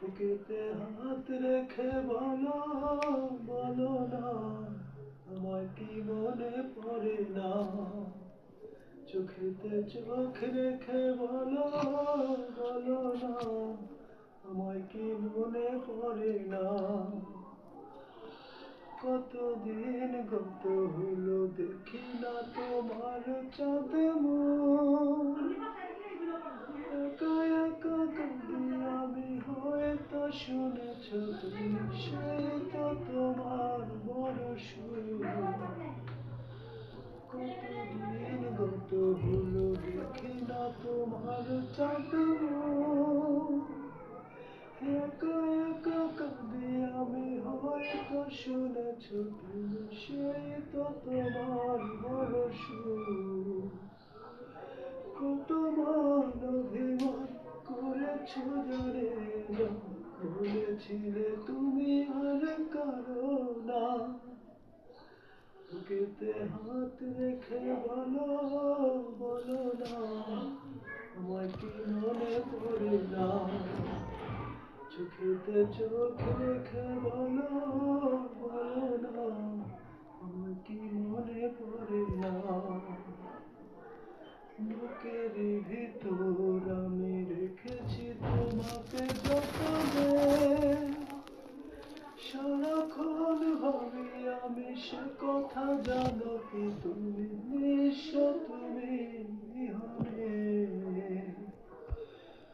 বুকেতে হাত রেখে বলো, বলো না আমায় কি মনে পড়ে না। চোখেতে চোখ রেখে বলো, বলো না আমায় কি মনে পড়ে না। কতদিন গত হলো দেখি না তোমার চাঁদ মুখ। একা একা কাঁদি আমি, হয়তো শুনেছ তুমি, সেই তো তোমার বড় সুর। কতদিন গত হলো দেখি না তোমার চাঁদ মুখ। একা একা কাঁদি আমি, হয়তো শুনেছ তুমি, সেই তো তোমার বড় সুর। কতবার অভিমান করেছ জানে না, বলেছিলে তুমি আর কারো না। বুকেতে হাত রেখে বলো, বলো না আমায় কি মনে পড়ে না। চোখেতে চোখ রেখে বলো, বলো না আমায় কি মনে পড়ে না। বুকের ভিতর আমি রেখেছি তোমাকে যতনে, সারাক্ষণ ভাবি আমি সে কথা, জানো কি তুমি নিঃস্ব তুমি বিহনে।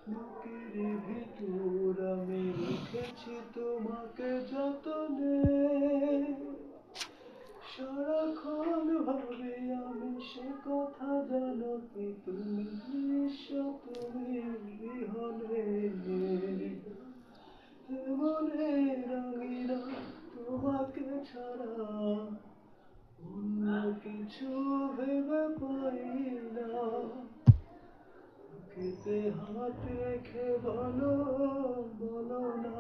বুকের ভিতর আমি রেখেছি তোমাকে যতনে, সারাক্ষণ ভাবি আমি সে কথা, জানো কি তুমি নিঃস্ব তুমি বিহনে। মনে রাঙিনা তোমাকে ছাড়া, অন্য কিছু ভেবে পাই না। বুকেতে হাত রেখে বলো, বলো না